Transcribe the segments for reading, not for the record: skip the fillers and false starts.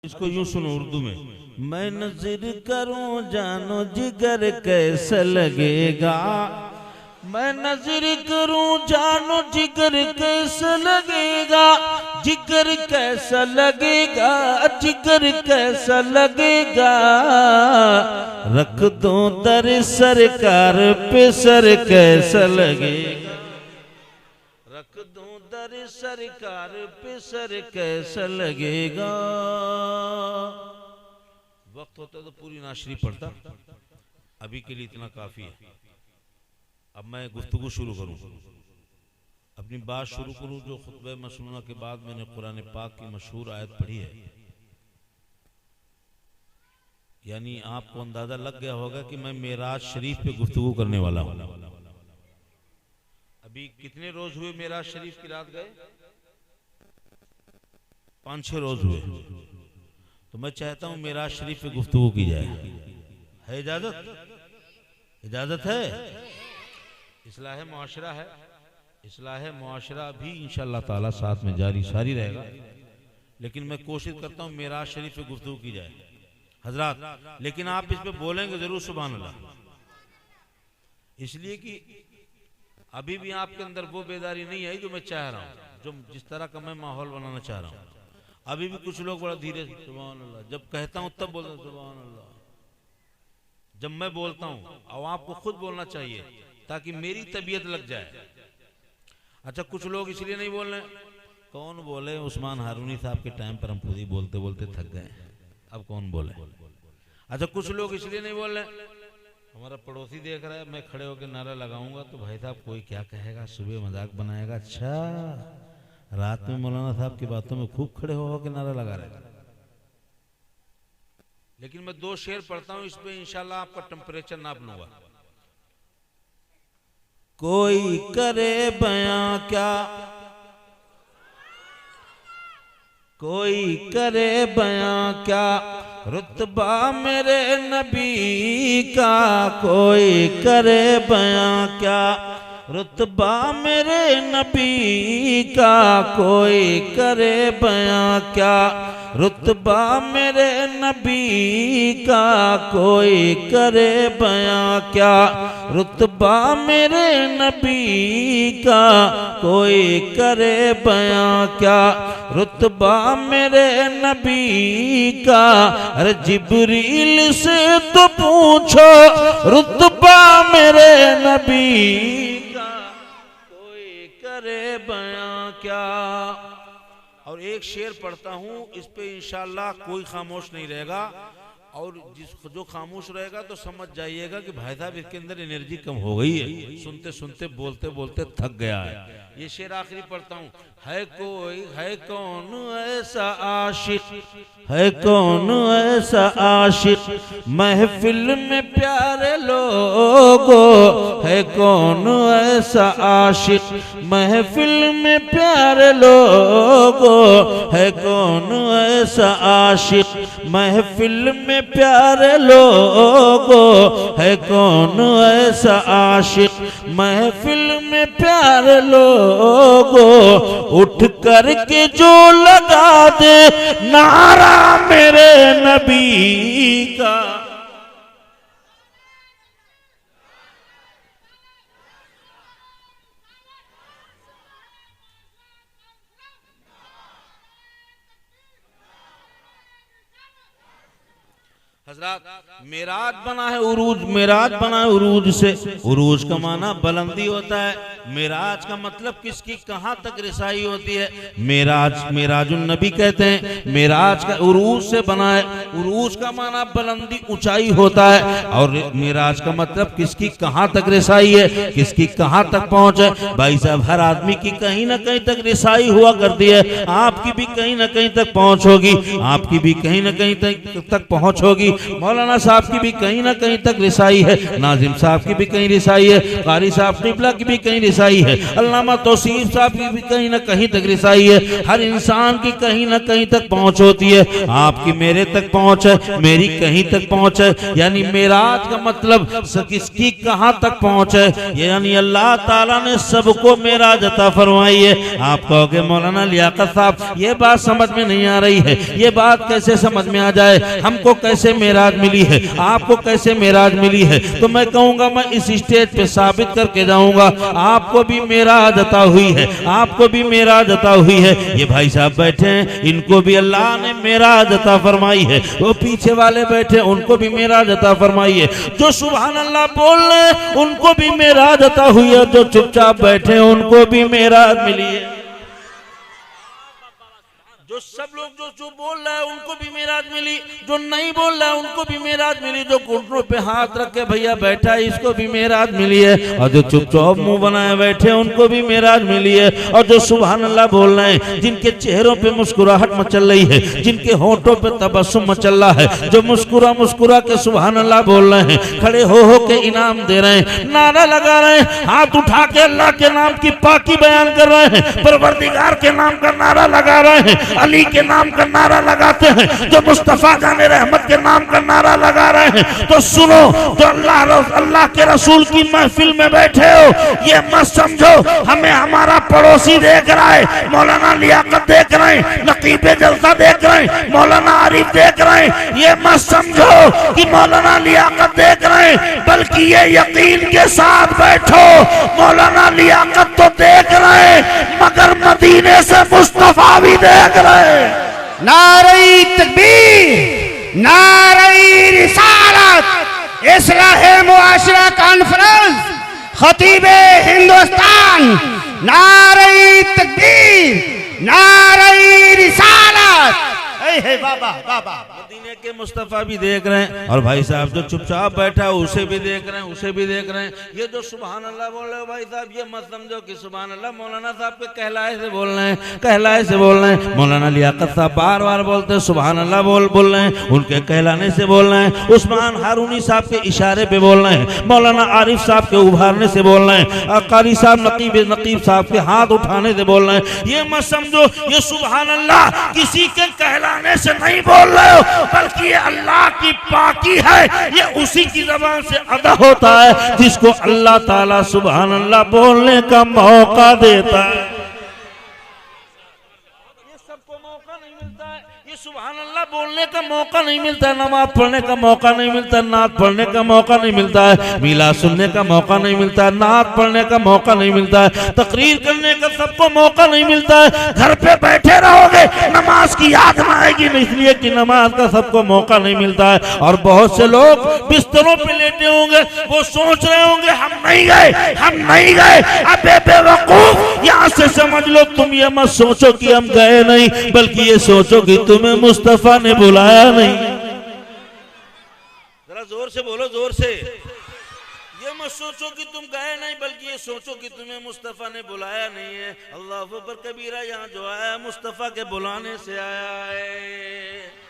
इसको यूं सुनो उर्दू में। मैं नजर करूं जानो जिगर कैसा लगेगा, मैं नजर करूं जानो जिगर कैसा लगेगा, जिगर कैसा लगेगा, जिगर कैसा लगेगा। रख दो दर सरकार पे सर कैसा लगेगा, रख दो दर सरकार पे सर कैसा लगेगा। वक्त होता तो पूरी नाशरी पढ़ता, अभी के लिए इतना काफी है। अब मैं गुफ्तगू शुरू करूं, अपनी बात शुरू करूं जो खुतबे मसनूना के बाद मैंने कुरान पाक की मशहूर आयत पढ़ी है। यानी आपको अंदाजा लग गया होगा कि मैं मेराज शरीफ पे गुफ्तगू करने वाला हूं। अभी कितने रोज हुए मेराज शरीफ की रात गए? 5-6 रोज हुए। तो मैं चाहता हूं मेराज शरीफ पे गुफ्तगू की जाए। है इजाजत? इजाजत है? इस्लाह मुआशरा है, इस्लाह मुआशरा भी इंशाअल्लाह ताला साथ में जारी सारी रहेगा। लेकिन मैं कोशिश करता हूं मेराज शरीफ पे गुफ्तगू की जाए हजरात। लेकिन आप इस पे बोलेंगे जरूर सुभान अल्लाह, इसलिए कि अभी भी आपके अंदर वो बेदारी नहीं आई जो मैं चाह रहा हूं, जो जिस तरह का मैं माहौल बनाना चाह रहा हूं। अभी भी कुछ लोग बड़ा धीरे सुभान अल्लाह, जब कहता हूं तब बोलते सुभान अल्लाह। जब मैं बोलता हूं और आपको खुद बोलना चाहिए ताकि मेरी तबीयत लग जाए। अच्छा, कुछ लोग इसलिए नहीं बोल रहे, कौन बोले? उस्मान हारूनी साहब के टाइम पर हम खुद ही बोलते बोलते थक गए, अब कौन बोले? अच्छा, कुछ लोग इसलिए नहीं बोल रहे, हमारा पड़ोसी देख रहा है, मैं खड़े होकर नारा लगाऊंगा तो भाई साहब कोई क्या कहेगा, सुबह मजाक बनाएगा। अच्छा, रात में मौलाना साहब की बातों में खूब खड़े होकर नारा लगा रहे। लेकिन मैं 2 शेर पढ़ता हूं, इस पे इंशाल्लाह आपका टेम्परेचर नाप लूंगा। कोई करे बयां क्या, कोई करे बयां क्या, रुतबा मेरे नबी का। कोई करे बयां क्या, रुतबा मेरे नबी का। कोई करे बयां क्या, रुतबा मेरे नबी का। कोई करे बयां क्या, रुतबा मेरे नबी का। कोई करे बयां क्या, रुतबा मेरे नबी का। अरे जिब्रील से तो पूछो रुतबा मेरे नबी का। कोई करे बयां क्या। और एक शेर पढ़ता हूं, इस पे इंशाअल्लाह कोई खामोश नहीं रहेगा, और जो खामोश रहेगा तो समझ जाइएगा कि भाई साहब इसके अंदर एनर्जी कम हो गई है, सुनते सुनते बोलते बोलते थक गया है। ये शेर आखिरी पढ़ता हूँ। है कोई, है कौन ऐसा आशिक, है कौन ऐसा आशिक, महफिल में प्यारे लोगो। है कौन ऐसा आशिक, महफिल में प्यारे लोगो। है कौन ऐसा आशिक, महफिल में प्यारे लोगो। है कौन ऐसा आशिक, महफिल में प्यारे लोगो। उठ करके जो लगा दे नारा मेरे नबी का। हजरात, मेराज बना है उरूज, मेराज बना है उरूज से। उरूज का माना बुलंदी होता है, मेराज का मतलब किसकी कहां तक रिसाई होती है। मेराज, मेराजुन नबी कहते हैं, मेराज का उरूज से बना है। उरूज का माना बुलंदी, ऊंचाई होता है, और मेराज का मतलब किसकी कहां तक रिसाई है, किसकी कहां तक पहुंच है। भाई साहब, हर आदमी की कहीं ना कहीं तक रिसाई हुआ करती है। आपकी भी कहीं ना कहीं तक पहुंच होगी, आपकी भी कहीं ना कहीं तक पहुंच होगी। मौलाना साहब की भी कहीं ना कहीं तक रिसाई है, नाजिम साहब की भी कहीं रिसाई है, कारी साहब टिबला की भी कहीं रिसाई है, अल्लामा तौसीफ साहब की भी कहीं ना कहीं तक रिसाई है। हर इंसान की कहीं ना कहीं तक पहुंच होती है। आपकी मेरे तक पहुंच है, मेरी कहीं तक पहुंच है। यानी मेराज का मतलब किसकी कहां तक पहुंच है, यानी अल्लाह ताला ने सबको मेराज अता फरमाई है। आप कहोगे मौलाना लियाकत साहब ये बात समझ में नहीं आ रही है, ये बात कैसे समझ में आ जाए, हमको कैसे मेराज मिली है, आपको कैसे मेराज मिली है? तो मैं कहूंगा मैं इस स्टेज पे साबित करके जाऊंगा, आपको भी मेराज अता हुई है, आपको भी मेराज अता हुई है। ये भाई साहब बैठे हैं, इनको भी अल्लाह ने मेराज अता फरमाई है। वो पीछे वाले बैठे उनको भी मेराज अता फरमाई है। जो सुभान अल्लाह बोल रहे हैं उनको भी मेराज अता हुई है, जो चुपचाप बैठे हैं उनको भी मेराज मिली है। जो सब लोग जो बोल रहा है उनको भी मेराज मिली, जो नहीं बोल रहा है उनको भी मेराज मिली, जो घुटनों पे हाथ रख के भैया बैठा है इसको भी मेराज मिली है, और जो चुपचाप मुंह बनाए बैठे उनको भी मेराज मिली है। और जो सुभान अल्लाह बोल रहे हैं, जिनके चेहरों पे मुस्कुराहट मचल रही है, जिनके होंठों पे तबस्सुम मचल रहा है, जो मुस्कुरा मुस्कुरा के सुभान अल्लाह बोल रहे हैं, खड़े हो के इनाम दे रहे हैं, नारा लगा रहे हैं, हाथ उठा के अल्लाह के नाम की पाकी बयान कर रहे हैं, परवरदिगार के नाम का नारा लगा रहे हैं, अली के नाम का नारा लगाते हैं, जो मुस्तफा जाने रहमत के नाम का नारा लगा रहे हैं। तो सुनो, जो अल्लाह के रसूल की महफिल में बैठे हो, ये मत समझो हमें हमारा पड़ोसी देख रहा है, मौलाना लियाकत देख रहे हैं, नकीब जलसा देख रहे हैं, मौलाना आरिफ देख रहे हैं, ये मत समझो कि मौलाना लियाकत देख रहे हैं, बल्कि ये यकीन के साथ बैठो मौलाना लियाकत तो देख रहे हैं मगर मदीने से मुस्तफा भी देख रहे हैं। नारे तकबीर, नारे रिसालत, इस्लाहे मुआशरा कॉन्फ्रेंस, खतीबे हिंदुस्तान, नारे तकबीर, नारे रिसालत। हे बाबा बाबा, मदीने के मुस्तफा भी देख रहे हैं, और भाई साहब जो चुपचाप बैठा है उसे भी देख रहे हैं, उसे भी देख रहे हैं। ये जो सुभान अल्लाह बोल रहे हो भाई साहब, ये मत समझो कि सुभान अल्लाह मौलाना साहब के कहलाए से बोल रहे हैं, कहलाए से बोल रहे हैं। मौलाना लियाकत साहब बार बार बोलते हैं सुभान अल्लाह बोल रहे हैं, उनके कहलाने से बोल रहे हैं। उस्मान हारूनी साहब के इशारे पे बोल रहे हैं, मौलाना आरिफ साहब के उभारने से बोल रहे हैं, कारी साहब नकीब साहब के हाथ उठाने से बोल रहे हैं। ये मत समझो ये सुभान अल्लाह किसी के कहलाने से नहीं बोल रहे हो, बल्कि ये अल्लाह की पाकी है, ये उसी की जबान से अदा होता है जिसको अल्लाह ताला सुभान अल्लाह बोलने का मौका देता है। ये सबको मौका नहीं मिलता है, ये सुभान अल्लाह बोलने का मौका नहीं मिलता है, नमाज पढ़ने का मौका नहीं मिलता है, नात पढ़ने का मौका नहीं मिलता है, मीलाद सुनने का मौका नहीं मिलता है, नात पढ़ने का मौका नहीं मिलता है, तकरीर करने का सबको मौका नहीं मिलता है। घर पे बैठे रहोगे नमाज की याद ना आएगी, इसलिए कि नमाज का सबको मौका नहीं मिलता है। और बहुत से लोग बिस्तरों पे लेटे होंगे, वो सोच रहे होंगे हम नहीं गए, हम नहीं गए। अबे बेवकूफ, यहाँ से समझ लो तुम ये मत सोचो कि हम गए नहीं, बल्कि ये सोचो कि तुम्हें मुस्तफा ने बुलाया नहीं। जरा जोर से बोलो, जोर से। ये मत सोचो कि तुम गए नहीं, बल्कि ये सोचो कि तुम्हें मुस्तफा ने बुलाया नहीं है। अल्लाह अकबर कबीरा, यहाँ जो आया मुस्तफा के बुलाने से आया है,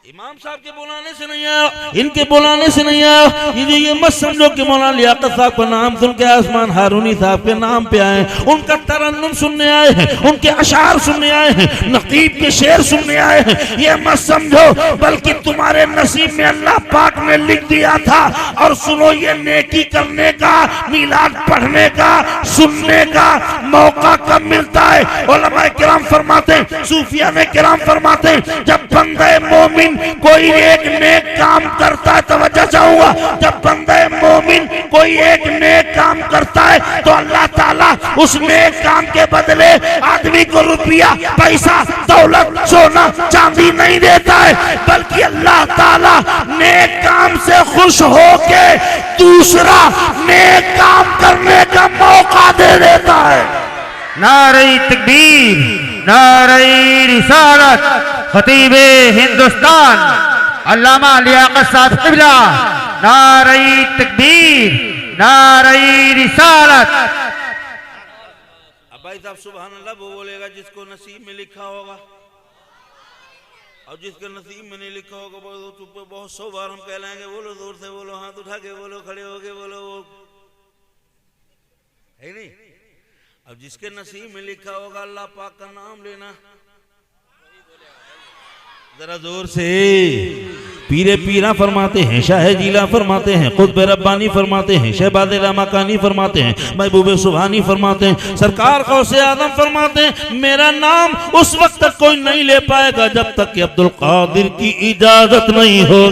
इमाम साहब के बुलाने से नहीं आया, इनके बुलाने से नहीं आया। ये मत समझो कि मौलाना लियाकत साहब का नाम सुन के आसमान हारूनी साहब के नाम पे आए, उनका तरन्नुम सुनने आए हैं, उनके अशार सुनने आए हैं, नकीब के शेर सुनने आए हैं। ये मत समझो, बल्कि तुम्हारे नसीब में अल्लाह पाक ने लिख दिया था। और सुनो, ये नेकी करने का, मीलाद पढ़ने का, सुनने का मौका कब मिलता है? उलमाए किराम फरमाते हैं, सूफिया ने किराम फरमाते हैं, जब बंदे मोमिन कोई एक नेक काम करता है, तवज्जो चाहूंगा, जब बंदे मोमिन कोई एक नेक काम करता है तो अल्लाह ताला उस नेक काम के बदले आदमी को रुपया, पैसा, दौलत, सोना, चांदी नहीं देता है, बल्कि अल्लाह ताला नेक काम से खुश होके दूसरा नेक काम करने का मौका दे देता है। नारे तकबीर, नारे रिसालत, खतीबे हिंदुस्तान अल्लामा लियाकत साहब क़िबला, नारे तकबीर, नारे रिसालत। अब भाई साहब सुभान अल्लाह वो बोलेगा जिसको नसीब में लिखा होगा, और जिसके नसीब में नहीं लिखा होगा वो चुप। बहुत 100 बार हम कहलाएंगे, बोलो जोर से बोलो, हाथ उठा के बोलो, खड़े होके बोलो, है नहीं। अब जिसके नसीब में लिखा होगा अल्लाह पाक का नाम लेना, जरा जोर से। पीरे पीरा फरमाते हैं, शाह जीला फरमाते हैं, खुद रब्बानी फरमाते हैं, शहबाद मकानी फरमाते हैं, महबूब सुभानी फरमाते हैं, सरकार गौसे आदम फरमाते हैं मेरा नाम उस वक्त तक कोई नहीं ले पाएगा जब तक कि अब्दुल कादिर की इजाजत नहीं हो।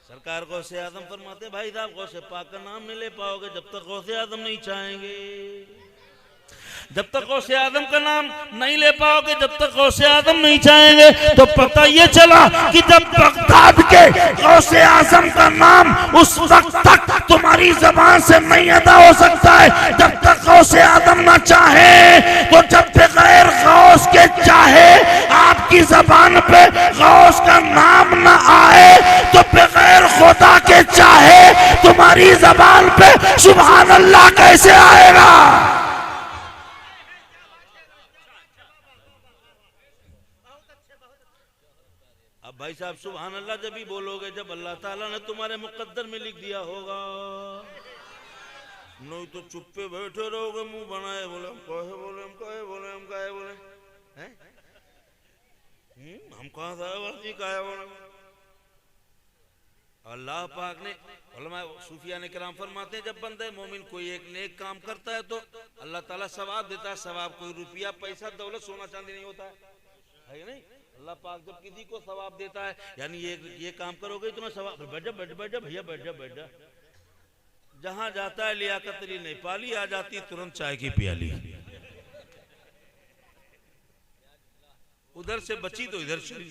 सरकार गौसे आदम फरमाते भाई साहब गौसे पाक का नाम नहीं ले पाओगे जब तक गौसे आदम नहीं चाहेंगे। जब तक गौसे आदम का नाम नहीं ले पाओगे, जब तक गौसे आदम नहीं चाहेंगे, तो पता ये चला कि जब बगदाद के गौसे आजम का नाम उस वक्त तक तुम्हारी जबान से नहीं अदा हो सकता है जब तक गौसे आदम ना चाहे। तो जब बगैर गौस के चाहे आपकी जबान पे गौस का नाम ना आए, तो बगैर खुदा के चाहे तुम्हारी जबान पे सुभान अल्लाह कैसे आएगा। भाई साहब सुभान अल्लाह जब भी बोलोगे जब अल्लाह ताला ने तुम्हारे मुकद्दर में लिख दिया होगा, नहीं तो चुप्पे बैठे रहोगे मुंह बनाए बोले हम कहे बोले हम कहे बोले हम कहे बोले हैं हम कहाँ से कहे बोले। अल्लाह पाक ने उलमा सूफिया ने किराम फरमाते हैं जब बंदे मोमिन कोई एक नेक काम करता है तो अल्लाह ताला सवाब देता है। सवाब कोई रुपया पैसा दौलत सोना चांदी नहीं होता है नहीं। अल्लाह पाक जब किसी को सवाब देता है यानी ये काम करोगे तुम्हें सवाब, बैठ जा भैया बैठ जा। जहां जाता है लियाकत अली नेपाली आ जाती तुरंत चाय की प्याली, उधर से बची तो इधर चली।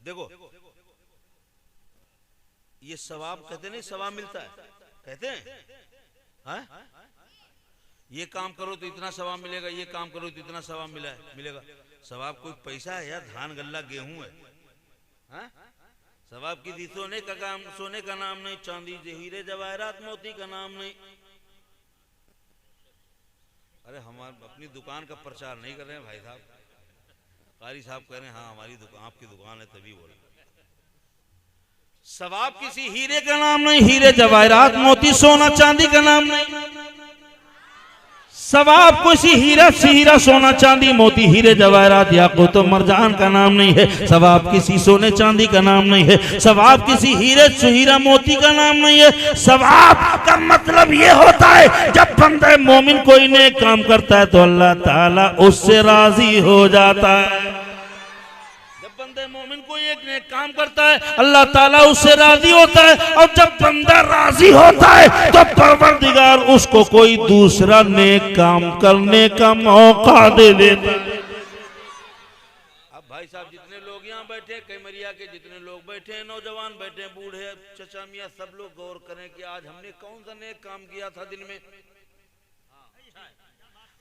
देखो ये सवाब कहते नहीं सवाब मिलता है कहते हैं ये काम करो तो इतना सवाब मिलेगा, ये काम करो तो इतना सवाब मिलेगा। सवाब कोई पैसा है या धान गल्ला गेहूं है? हाँ? सवाब किसी सोने का काम, सोने का नाम नहीं, चांदी हीरे जवाहरात मोती का नाम नहीं। अरे हमारे अपनी दुकान का प्रचार नहीं कर रहे हैं भाई साहब। कारी साहब कह रहे हैं हाँ हमारी दुकान आपकी दुकान है तभी बोले। सवाब किसी हीरे का नाम नहीं, हीरे जवाहरात मोती सोना चांदी का नाम नहीं। सवाब किसी हीरा सोना चांदी मोती हीरे जवाहरात याकूत मरजान का नाम नहीं है। सवाब किसी सोने चांदी का नाम नहीं है। सवाब किसी हीरा मोती का नाम नहीं है। सवाब का मतलब ये होता है जब बंदे मोमिन कोई नेक काम करता है तो अल्लाह ताला उससे राजी हो जाता है। मोमिन कोई एक नेक काम करता है अल्लाह ताला उससे राजी होता है, और जब बंदा राजी होता है तो परवरदिगार उसको कोई दूसरा नेक काम करने का मौका दे देता है। अब भाई साहब जितने लोग यहाँ बैठे, कैमरिया के जितने लोग बैठे, नौजवान बैठे, बूढ़े चचा मियाँ, सब लोग गौर करें कि आज हमने कौन सा नेक काम किया था दिन में।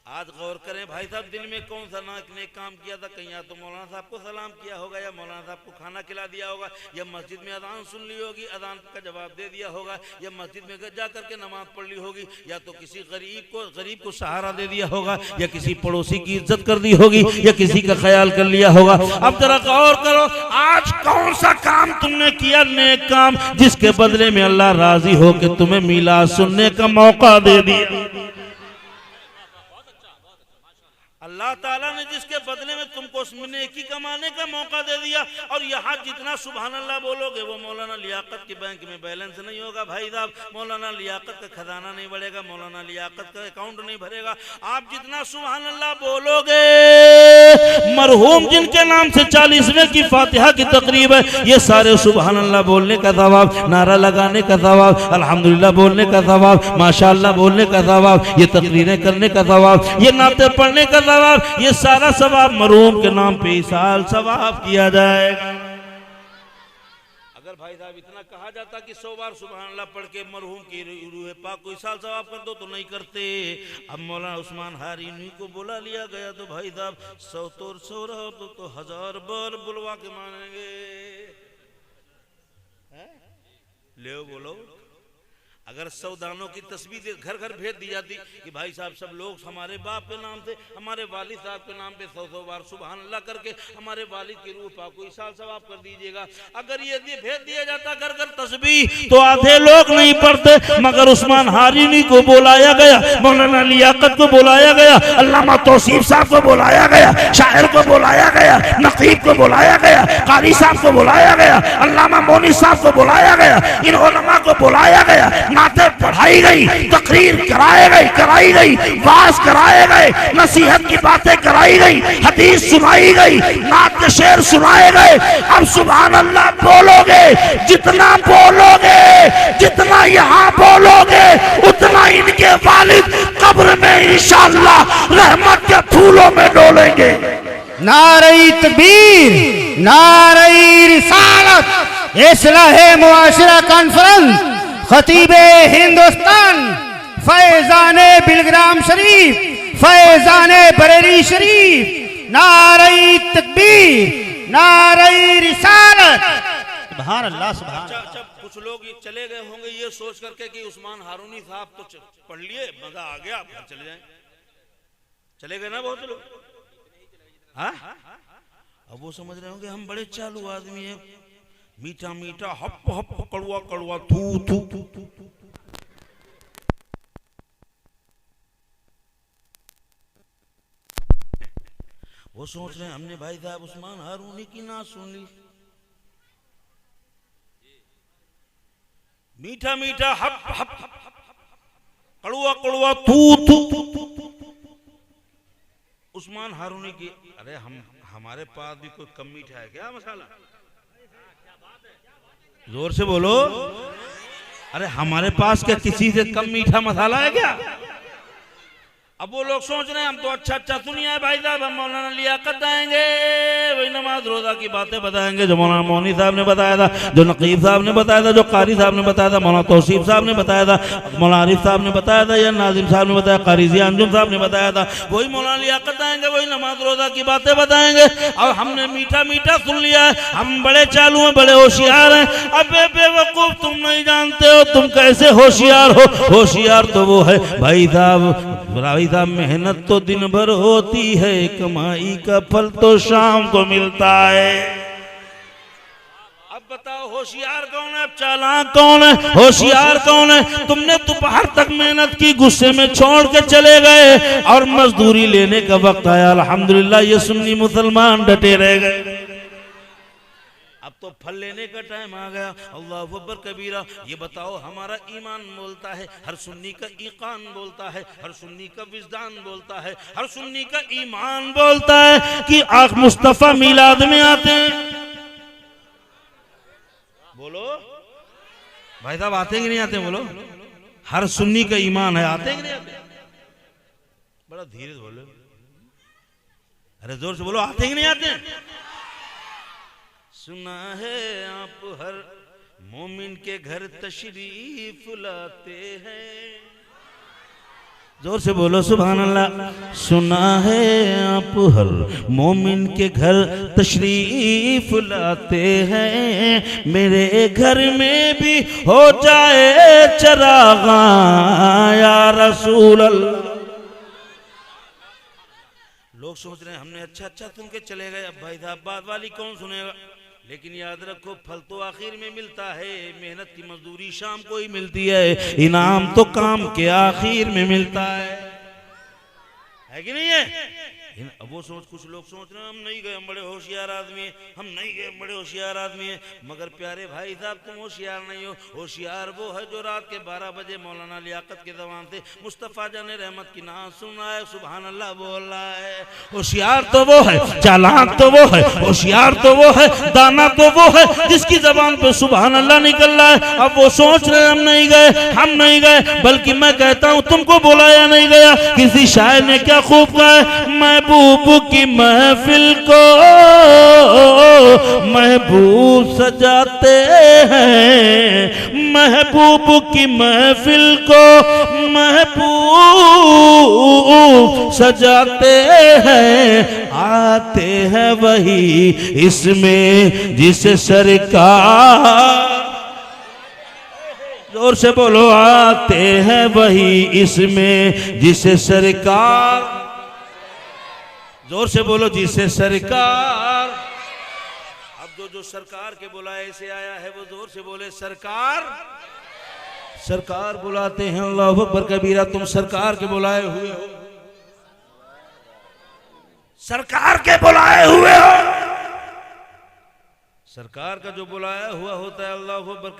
आज गौर करें भाई साहब दिन में कौन सा नेक काम किया था। कहीं या तो मौलाना साहब को सलाम किया होगा, या मौलाना साहब को खाना खिला दिया होगा, या मस्जिद में अजान सुन ली होगी, अजान का जवाब दे दिया होगा, या मस्जिद में जा करके नमाज पढ़ ली होगी, या तो किसी गरीब को सहारा दे दिया होगा, या किसी पड़ोसी की इज्जत कर दी होगी, या किसी का ख्याल कर लिया होगा। अब जरा गौर करो आज कौन सा काम तुमने किया नेक काम जिसके बदले में अल्लाह राजी हो के तुम्हें मिलाद सुनने का मौका दे दिया। अल्लाह ताला ने जिसके बदले में तुमको नेकी कमाने का मौका दे दिया। और यहाँ जितना सुभान अल्लाह बोलोगे वो मौलाना लियाकत के बैंक में बैलेंस नहीं होगा भाई साहब, मौलाना लियाकत का खजाना नहीं बढ़ेगा, मौलाना लियाकत का अकाउंट नहीं भरेगा। आप जितना सुभान अल्लाह बोलोगे, मरहूम जिनके नाम से 40वें की फातिहा की तकरीब है, ये सारे सुभान अल्लाह बोलने का सवाब, नारा लगाने का सवाब, अल्हम्दुलिल्लाह बोलने का सवाब, माशाअल्लाह बोलने का सवाब, ये तकरीरें करने का सवाब, ये नाते पढ़ने का सवाब, ये सारा सवाब मरहूम के नाम पे इस साल सवाब किया जाएगा। अगर भाई साहब इतना कहा जाता कि 100 बार सुभान अल्लाह पढ़ के मरहूम की रूह पाक को इस साल सवाब कर दो तो नहीं करते। अब मौलाना उस्मान हारिनी को बुला लिया गया तो भाई साहब 100 रहो तो 1000 बार बुलवा के मानेंगे। ले बोलो अगर 100 दानों की तस्बीह घर घर भेज दी जाती कि भाई साहब सब लोग हमारे बाप के नाम से हमारे वालिद साहब के नाम पे 100 बार सुभान अल्लाह करके हमारे वालिद की रूह पाक को इसाल सवाब कर दीजिएगा। अगर ये भेज दिया जाता घर घर तस्बीह तो आधे लोग नहीं पढ़ते, मगर उस्मान हारिनी को बुलाया गया, मौलाना लियाकत को बुलाया गया, अल्लामा तौसीफ साहब को बुलाया गया, शायर को बुलाया गया, नकीब को बुलाया गया, कारी साहब को बुलाया गया, अल्लामा मोनी साहब को बुलाया गया, इन उलमा को बुलाया गया, नाते पढ़ाई गई, तकरीर कराई गई, वाज कराए गए, नसीहत की बातें कराई गई, हदीस सुनाई गई, नात के शेर सुनाए गए। अब सुभान अल्लाह बोलोगे, जितना यहाँ बोलोगे उतना इनके वालिद कब्र में इंशाअल्लाह रहमत के फूलों में डोलेंगे। नारे तकबीर, नारे रिसालत, इस्लाहे मुआशरा कॉन्फ्रेंस, खतीबे हिंदुस्तान, फैजाने बिलग्राम शरीफ, फैजाने बरेली शरीफ, नारे तकबीर, नारे रिसालत, सुभान अल्लाह सुभान। अच्छा, कुछ लोग ये चले गए होंगे ये सोच करके कि उस्मान हारूनी साहब तो पढ़ लिए, मजा आ गया, घर चले जाएं। चले गए ना बहुत लोग, हाँ? अब वो समझ रहे होंगे हम बड़े चालू आदमी हैं, मीठा मीठा हप हप, कड़वा कड़वा थू थू थू थू थू। वो सोच रहे हैं हमने भाई साहब उस्मान हारूनी की ना सुन ली, मीठा मीठा हप हप, कड़वा कड़वा थू थू थू। उस्मान हारूनी की, अरे हमारे पास भी कोई कम मीठा है क्या मसाला? जोर से बोलो, अरे हमारे पास क्या किसी से कम मीठा मसाला है क्या? अब वो लोग सोच रहे हैं हम तो अच्छा सुनिए है भाई साहब, हम मौलाना लियाकत आएंगे, वही नमाज रोजा की बातें बताएंगे जो मौलाना मोनी साहब ने बताया था, जो नकीब साहब ने बताया था, जो कारी साहब ने बताया था, मौलाना तौसीफ साहब ने बताया था, मौलाना आरिफ साहब ने बताया था, या नाजिम साहब ने बताया, कारी अंजुम साहब ने बताया था, वही मौलाना लियाकत आएंगे, वही नमाज रोजा की बातें बताएंगे। और हमने मीठा मीठा सुन लिया है, हम बड़े चालू हैं, बड़े होशियार हैं। अबे बेवकूफ, तुम नहीं जानते हो तुम कैसे होशियार हो। होशियार तो वो है भाई साहब, मेहनत तो दिन भर होती है, कमाई का फल तो शाम को मिलता है। अब बताओ होशियार कौन है, चालाक कौन है? होशियार कौन है? तुमने दोपहर तक मेहनत की, गुस्से में छोड़ के चले गए और मजदूरी लेने का वक्त आया, अल्हम्दुलिल्लाह ये सुन्नी मुसलमान डटे रह गए। अब तो फल लेने का टाइम आ गया। अल्लाह अकबर कबीरा। ये बताओ हमारा ईमान बोलता है, हर सुन्नी का ईकान बोलता है, हर सुन्नी का विजदान बोलता है, हर सुन्नी का ईमान बोलता है कि आख मुस्तफा मिलाद में आते हैं। बोलो भाई साहब, आते हैं कि नहीं आते? बोलो, हर सुन्नी का ईमान है, आते हैं कि नहीं आते? बड़ा धीरे बोलो, अरे जोर से बोलो, आते हैं कि नहीं आते? सुना है आप हर मोमिन के घर तशरीफ लाते हैं। जोर से बोलो सुभान अल्लाह। सुना है आप हर मोमिन के घर तशरीफ लाते हैं, मेरे घर में भी हो जाए चरागा या रसूल अल्लाह। लोग सोच रहे हैं हमने अच्छा सुन के चले गए, अब भाई साहब बात वाली कौन सुनेगा? लेकिन याद रखो फल तो आखिर में मिलता है, मेहनत की मजदूरी शाम को ही मिलती है, इनाम तो काम के आखिर में मिलता है कि नहीं है? अब वो कुछ लोग सोच रहे हैं हम नहीं गए, हम बड़े होशियार आदमी हैं, हम नहीं गए, बड़े होशियार आदमी हैं। मगर प्यारे भाई साहब तुम होशियार नहीं हो। होशियार वो है जो रात के 12 बजे मौलाना लियाकत के जबान से मुस्तफ़ा जाने रहमत की नाम सुना है, सुभान अल्लाह बोल रहा है। होशियार तो वो है, चालाक तो वो है, होशियार तो वो है, दाना तो वो है जिसकी जबान पे सुभान अल्लाह निकल रहा है। अब वो सोच रहे हम नहीं गए, बल्कि मैं कहता हूँ तुमको बुलाया नहीं गया। किसी शायर ने क्या खूब कहा है, महबूब की महफिल को महबूब सजाते हैं, महबूब की महफिल को महबूब सजाते हैं, आते हैं वही इसमें जिसे सरकार जोर से बोलो आते हैं वही इसमें जिसे सरकार, जोर से बोलो जिसे सरकार। अब जो सरकार के बुलाए से आया है वो जोर से बोले सरकार। सरकार बुलाते हैं, अल्लाहु अकबर कबीरा। तुम सरकार के बुलाए हुए हो, सरकार के बुलाए हुए हो। सरकार का जो बुलाया हुआ होता है अल्लाहु अकबर।